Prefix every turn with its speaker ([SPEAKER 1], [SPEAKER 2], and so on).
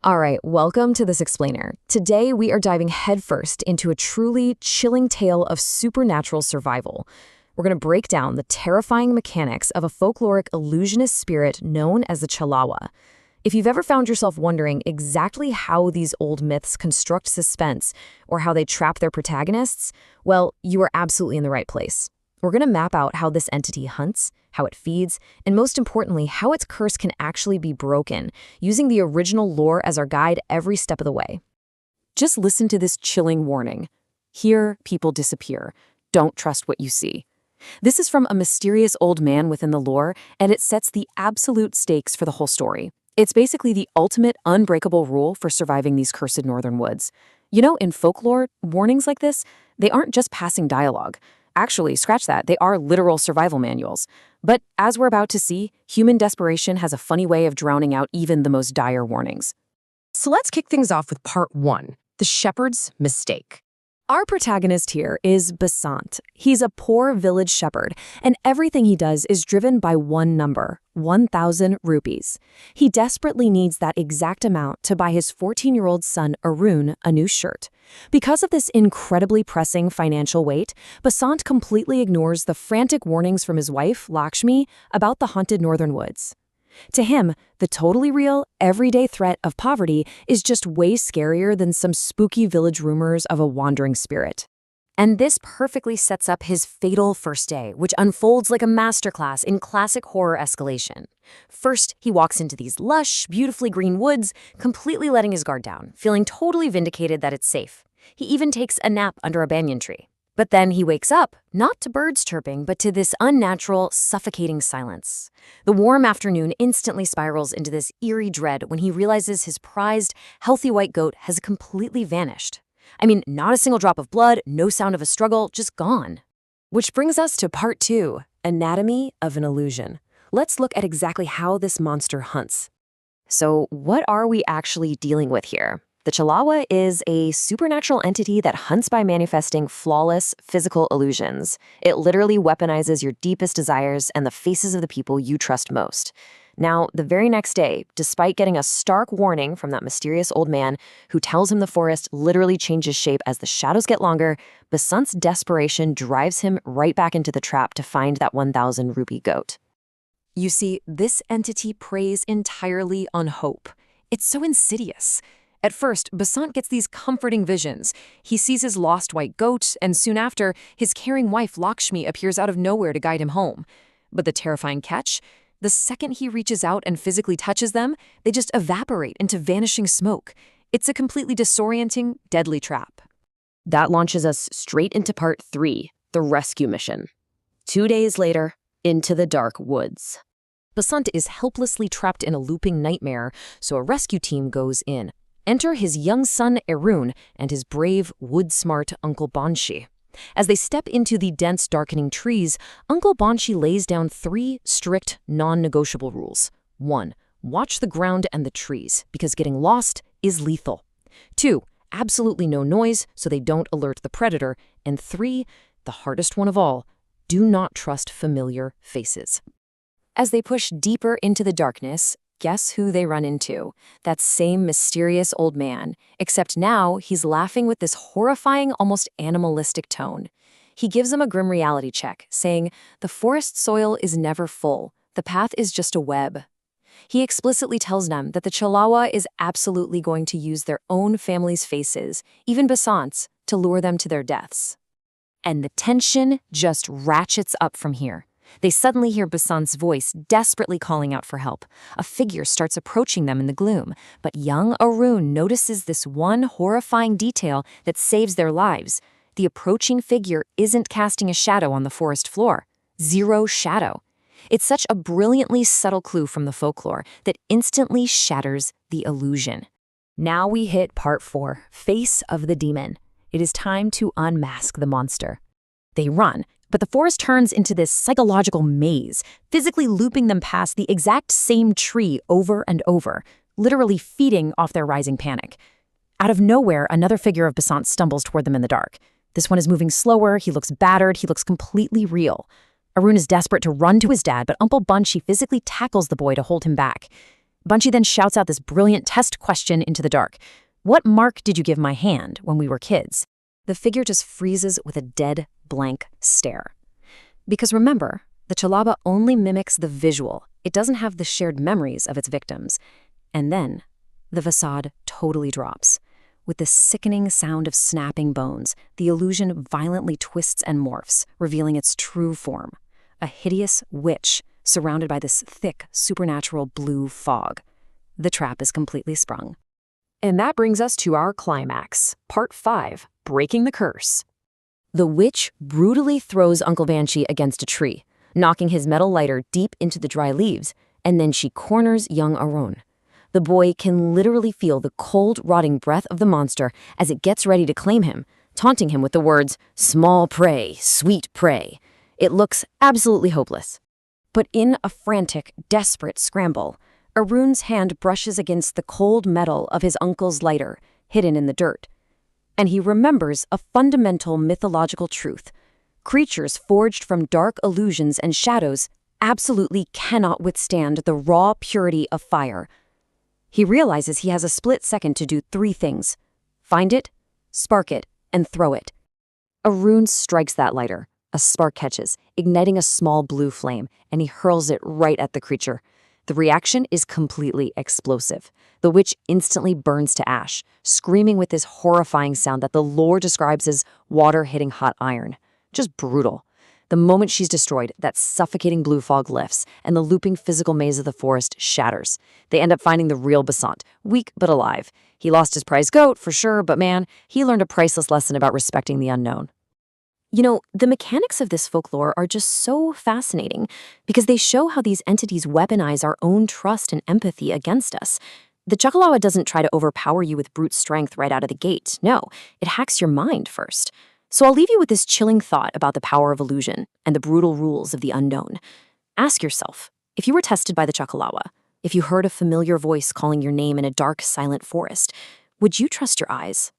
[SPEAKER 1] All right, welcome to This Explainer. Today we are diving headfirst into a truly chilling tale of supernatural survival. We're going to break down the terrifying mechanics of a folkloric illusionist spirit known as the Chhalawa. If you've ever found yourself wondering exactly how these old myths construct suspense or how they trap their protagonists, well, you are absolutely in the right place. We're going to map out how this entity hunts, how it feeds, and most importantly, how its curse can actually be broken, using the original lore as our guide every step of the way. Just listen to this chilling warning. Here, people disappear. Don't trust what you see. This is from a mysterious old man within the lore, and it sets the absolute stakes for the whole story. It's basically the ultimate unbreakable rule for surviving these cursed northern woods. You know, in folklore, warnings like this, they aren't just passing dialogue. Actually, scratch that, they are literal survival manuals. But as we're about to see, human desperation has a funny way of drowning out even the most dire warnings.
[SPEAKER 2] So let's kick things off with part 1, the shepherd's mistake.
[SPEAKER 1] Our protagonist here is Basant. He's a poor village shepherd, and everything he does is driven by one number, 1,000 rupees. He desperately needs that exact amount to buy his 14-year-old son, Arun, a new shirt. Because of this incredibly pressing financial weight, Basant completely ignores the frantic warnings from his wife, Lakshmi, about the haunted northern woods. To him, the totally real, everyday threat of poverty is just way scarier than some spooky village rumors of a wandering spirit. And this perfectly sets up his fatal first day, which unfolds like a masterclass in classic horror escalation. First, he walks into these lush, beautifully green woods, completely letting his guard down, feeling totally vindicated that it's safe. He even takes a nap under a banyan tree. But then he wakes up, not to birds chirping, but to this unnatural, suffocating silence. The warm afternoon instantly spirals into this eerie dread when he realizes his prized, healthy white goat has completely vanished. I mean, not a single drop of blood, no sound of a struggle, just gone. Which brings us to part 2, Anatomy of an Illusion. Let's look at exactly how this monster hunts. So what are we actually dealing with here? The Chhalawa is a supernatural entity that hunts by manifesting flawless physical illusions. It literally weaponizes your deepest desires and the faces of the people you trust most. Now, the very next day, despite getting a stark warning from that mysterious old man who tells him the forest literally changes shape as the shadows get longer, Basant's desperation drives him right back into the trap to find that 1,000 rupee goat. You see, this entity preys entirely on hope. It's so insidious. At first, Basant gets these comforting visions. He sees his lost white goat, and soon after, his caring wife Lakshmi appears out of nowhere to guide him home. But the terrifying catch? The second he reaches out and physically touches them, they just evaporate into vanishing smoke. It's a completely disorienting, deadly trap.
[SPEAKER 2] That launches us straight into part 3, the rescue mission. 2 days later, into the dark woods.
[SPEAKER 1] Basant is helplessly trapped in a looping nightmare, so a rescue team goes in. Enter his young son, Arun, and his brave, wood-smart Uncle Banshi. As they step into the dense, darkening trees, Uncle Banshi lays down 3 strict, non-negotiable rules. 1. Watch the ground and the trees, because getting lost is lethal. 2. Absolutely no noise, so they don't alert the predator. And 3, the hardest one of all, do not trust familiar faces. As they push deeper into the darkness, guess who they run into? That same mysterious old man, except now he's laughing with this horrifying, almost animalistic tone. He gives them a grim reality check, saying, "The forest soil is never full. The path is just a web." He explicitly tells them that the Chhalawa is absolutely going to use their own family's faces, even Basant's, to lure them to their deaths. And the tension just ratchets up from here. They suddenly hear Basant's voice desperately calling out for help. A figure starts approaching them in the gloom, but young Arun notices this one horrifying detail that saves their lives. The approaching figure isn't casting a shadow on the forest floor. 0 shadow. It's such a brilliantly subtle clue from the folklore that instantly shatters the illusion. Now we hit part 4, Face of the Demon. It is time to unmask the monster. They run, but the forest turns into this psychological maze, physically looping them past the exact same tree over and over, literally feeding off their rising panic. Out of nowhere, another figure of Basant stumbles toward them in the dark. This one is moving slower, he looks battered, he looks completely real. Arun is desperate to run to his dad, but Uncle Banshi physically tackles the boy to hold him back. Banshee then shouts out this brilliant test question into the dark. What mark did you give my hand when we were kids? The figure just freezes with a dead, blank stare. Because remember, the Chhalawa only mimics the visual. It doesn't have the shared memories of its victims. And then, the facade totally drops. With the sickening sound of snapping bones, the illusion violently twists and morphs, revealing its true form. A hideous witch surrounded by this thick, supernatural blue fog. The trap is completely sprung. And that brings us to our climax, Part 5, Breaking the Curse. The witch brutally throws Uncle Banshee against a tree, knocking his metal lighter deep into the dry leaves, and then she corners young Arun. The boy can literally feel the cold, rotting breath of the monster as it gets ready to claim him, taunting him with the words, "Small prey, sweet prey." It looks absolutely hopeless. But in a frantic, desperate scramble, Arun's hand brushes against the cold metal of his uncle's lighter, hidden in the dirt. And he remembers a fundamental mythological truth. Creatures forged from dark illusions and shadows absolutely cannot withstand the raw purity of fire. He realizes he has a split second to do 3 things: find it, spark it, and throw it. Arun strikes that lighter. A spark catches, igniting a small blue flame, and he hurls it right at the creature. The reaction is completely explosive. The witch instantly burns to ash, screaming with this horrifying sound that the lore describes as water hitting hot iron. Just brutal. The moment she's destroyed, that suffocating blue fog lifts, and the looping physical maze of the forest shatters. They end up finding the real Basant, weak but alive. He lost his prize goat, for sure, but man, he learned a priceless lesson about respecting the unknown. You know, the mechanics of this folklore are just so fascinating because they show how these entities weaponize our own trust and empathy against us. The Chhalawa doesn't try to overpower you with brute strength right out of the gate. No, it hacks your mind first. So I'll leave you with this chilling thought about the power of illusion and the brutal rules of the unknown. Ask yourself, if you were tested by the Chhalawa, if you heard a familiar voice calling your name in a dark, silent forest, would you trust your eyes?